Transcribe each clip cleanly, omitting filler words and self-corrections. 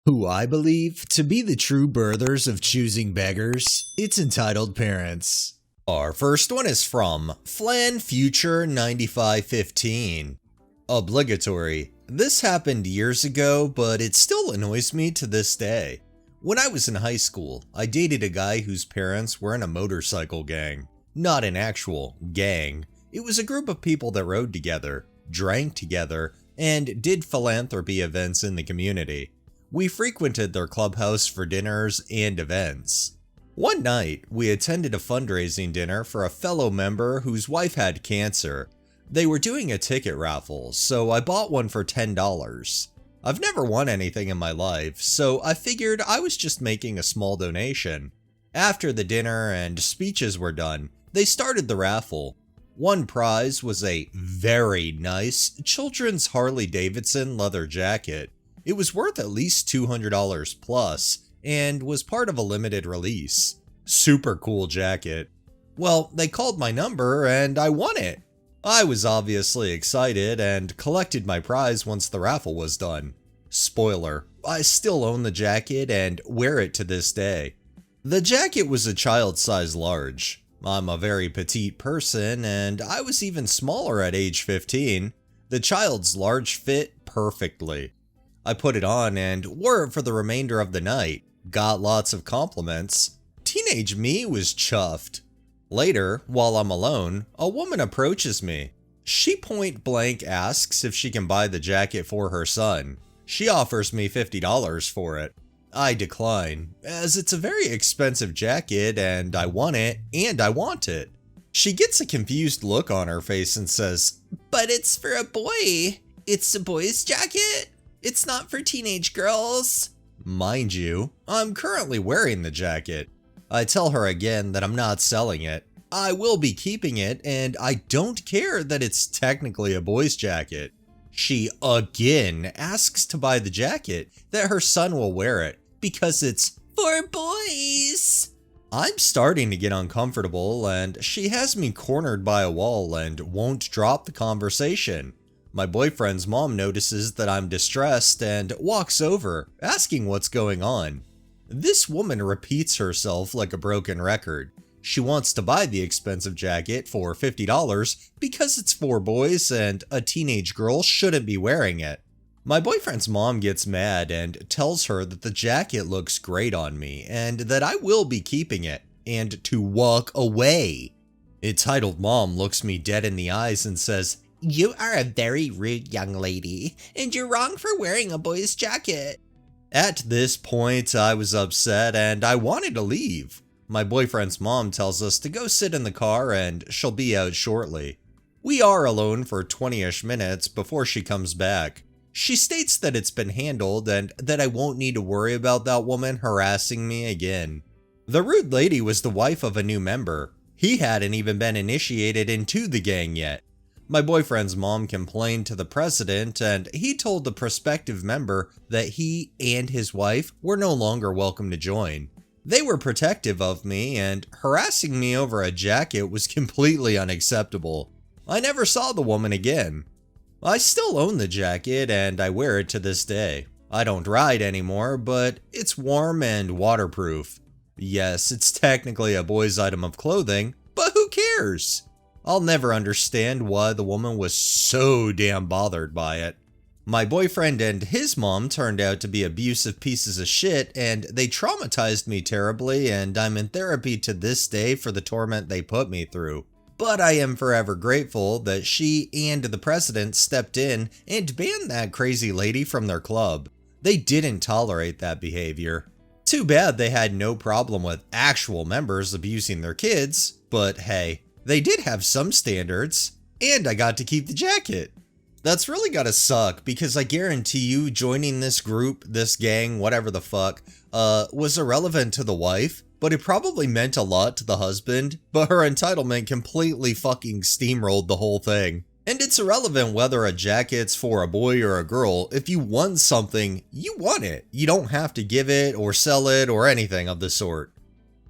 Who I believe to be the true birthers of choosing beggars, it's entitled parents. Our first one is from Flan Future 9515. Obligatory. This happened years ago, but it still annoys me to this day. When I was in high school, I dated a guy whose parents were in a motorcycle gang. Not an actual gang. It was a group of people that rode together, drank together, and did philanthropy events in the community. We frequented their clubhouse for dinners and events. One night, we attended a fundraising dinner for a fellow member whose wife had cancer. They were doing a ticket raffle, so I bought one for $10. I've never won anything in my life, so I figured I was just making a small donation. After the dinner and speeches were done, they started the raffle. One prize was a very nice children's Harley-Davidson leather jacket. It was worth at least $200 plus, and was part of a limited release. Super cool jacket. Well, they called my number and I won it. I was obviously excited and collected my prize once the raffle was done. Spoiler, I still own the jacket and wear it to this day. The jacket was a child size large. I'm a very petite person and I was even smaller at age 15. The child's large fit perfectly. I put it on and wore it for the remainder of the night. Got lots of compliments. Teenage me was chuffed. Later, while I'm alone, a woman approaches me. She point blank asks if she can buy the jacket for her son. She offers me $50 for it. I decline, as it's a very expensive jacket and I want it and I want it. She gets a confused look on her face and says, "But it's for a boy. It's a boy's jacket. It's not for teenage girls." Mind you, I'm currently wearing the jacket. I tell her again that I'm not selling it. I will be keeping it, and I don't care that it's technically a boy's jacket. She again asks to buy the jacket, that her son will wear it, because it's for boys. I'm starting to get uncomfortable, and she has me cornered by a wall and won't drop the conversation. My boyfriend's mom notices that I'm distressed and walks over, asking what's going on. This woman repeats herself like a broken record. She wants to buy the expensive jacket for $50 because it's for boys and a teenage girl shouldn't be wearing it. My boyfriend's mom gets mad and tells her that the jacket looks great on me and that I will be keeping it and to walk away. Entitled mom looks me dead in the eyes and says, "You are a very rude young lady, and you're wrong for wearing a boy's jacket." At this point, I was upset and I wanted to leave. My boyfriend's mom tells us to go sit in the car and she'll be out shortly. We are alone for 20-ish minutes before she comes back. She states that it's been handled and that I won't need to worry about that woman harassing me again. The rude lady was the wife of a new member. He hadn't even been initiated into the gang yet. My boyfriend's mom complained to the president and he told the prospective member that he and his wife were no longer welcome to join. They were protective of me and harassing me over a jacket was completely unacceptable. I never saw the woman again. I still own the jacket and I wear it to this day. I don't ride anymore, but it's warm and waterproof. Yes, it's technically a boy's item of clothing, but who cares? I'll never understand why the woman was so damn bothered by it. My boyfriend and his mom turned out to be abusive pieces of shit and they traumatized me terribly and I'm in therapy to this day for the torment they put me through. But I am forever grateful that she and the president stepped in and banned that crazy lady from their club. They didn't tolerate that behavior. Too bad they had no problem with actual members abusing their kids, but hey, they did have some standards, and I got to keep the jacket. That's really gotta suck, because I guarantee you joining this group, this gang, whatever the fuck, was irrelevant to the wife, but it probably meant a lot to the husband, but her entitlement completely fucking steamrolled the whole thing. And it's irrelevant whether a jacket's for a boy or a girl, if you want something, you want it. You don't have to give it or sell it or anything of the sort.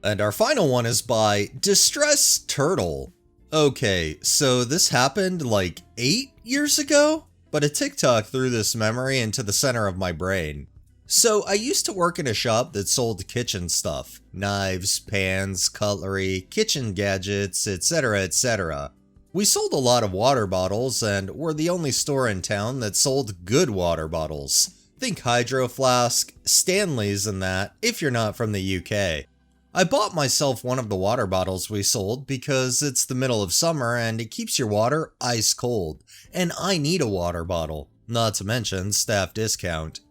And our final one is by Distress Turtle. Okay, so this happened like 8 years ago, but a TikTok threw this memory into the center of my brain. So I used to work in a shop that sold kitchen stuff. Knives, pans, cutlery, kitchen gadgets, etc, etc. We sold a lot of water bottles and were the only store in town that sold good water bottles. Think Hydro Flask, Stanley's and that, if you're not from the UK. I bought myself one of the water bottles we sold because it's the middle of summer and it keeps your water ice cold. And I need a water bottle, not to mention staff discount.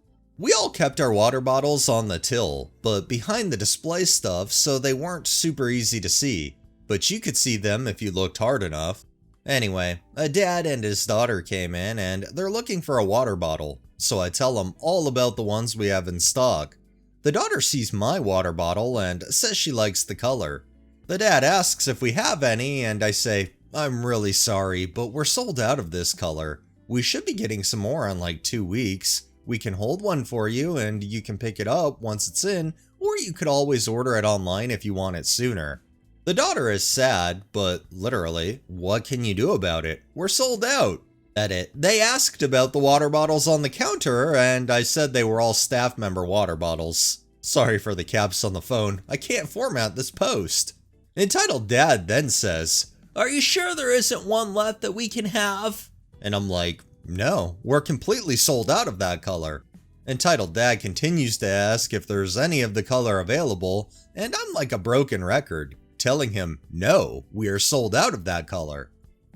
We all kept our water bottles on the till, but behind the display stuff so they weren't super easy to see. But you could see them if you looked hard enough. Anyway, a dad and his daughter came in and they're looking for a water bottle, so I tell them all about the ones we have in stock. The daughter sees my water bottle and says she likes the color. The dad asks if we have any and I say, I'm really sorry, but we're sold out of this color. We should be getting some more in like 2 weeks. We can hold one for you and you can pick it up once it's in, or you could always order it online if you want it sooner. The daughter is sad, but literally, what can you do about it? We're sold out. Edit. They asked about the water bottles on the counter and I said they were all staff member water bottles. Sorry for the caps on the phone, I can't format this post. Entitled Dad then says, "Are you sure there isn't one left that we can have?" And I'm like, no, we're completely sold out of that color. Entitled Dad continues to ask if there's any of the color available, and I'm like a broken record, telling him, no, we are sold out of that color.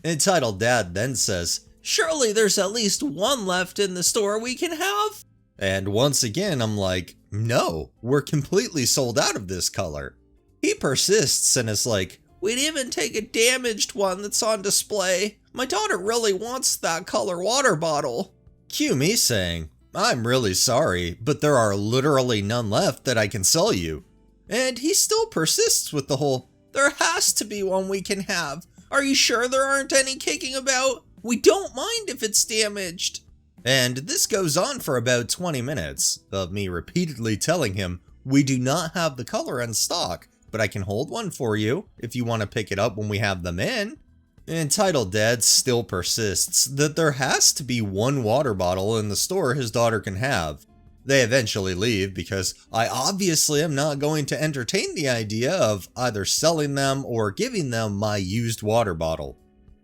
Entitled Dad then says, surely there's at least one left in the store we can have? And once again, I'm like, no, we're completely sold out of this color. He persists and is like, we'd even take a damaged one that's on display. My daughter really wants that color water bottle. Cue me saying, I'm really sorry, but there are literally none left that I can sell you. And he still persists with the whole, there has to be one we can have. Are you sure there aren't any kicking about? We don't mind if it's damaged. And this goes on for about 20 minutes of me repeatedly telling him, we do not have the color in stock, but I can hold one for you if you want to pick it up when we have them in. Entitled Dad still persists that there has to be one water bottle in the store his daughter can have. They eventually leave because I obviously am not going to entertain the idea of either selling them or giving them my used water bottle.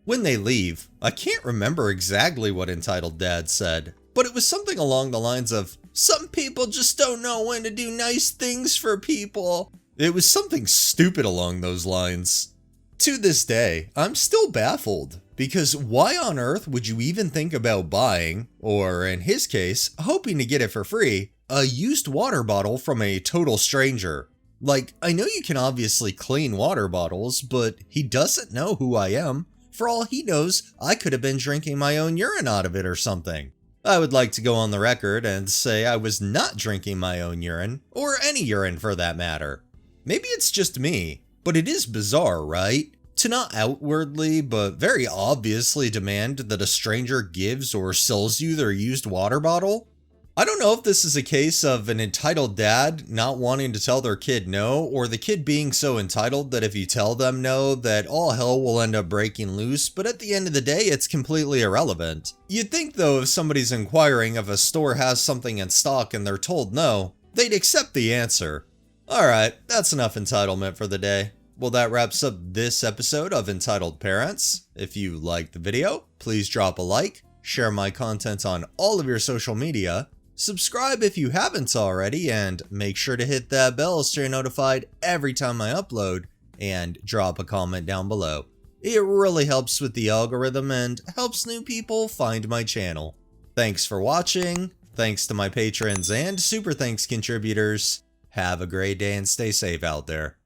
When they leave, I can't remember exactly what Entitled Dad said, but it was something along the lines of, some people just don't know when to do nice things for people. It was something stupid along those lines. To this day, I'm still baffled, because why on earth would you even think about buying, or in his case, hoping to get it for free, a used water bottle from a total stranger? Like, I know you can obviously clean water bottles, but he doesn't know who I am. For all he knows, I could have been drinking my own urine out of it or something. I would like to go on the record and say I was not drinking my own urine, or any urine for that matter. Maybe it's just me, but it is bizarre, right? To not outwardly, but very obviously demand that a stranger gives or sells you their used water bottle? I don't know if this is a case of an entitled dad not wanting to tell their kid no, or the kid being so entitled that if you tell them no, that all hell will end up breaking loose, but at the end of the day, it's completely irrelevant. You'd think though if somebody's inquiring if a store has something in stock and they're told no, they'd accept the answer. Alright, that's enough entitlement for the day. Well, that wraps up this episode of Entitled Parents. If you liked the video, please drop a like, share my content on all of your social media, subscribe if you haven't already, and make sure to hit that bell so you're notified every time I upload, and drop a comment down below. It really helps with the algorithm and helps new people find my channel. Thanks for watching, thanks to my patrons and super thanks contributors. Have a great day and stay safe out there.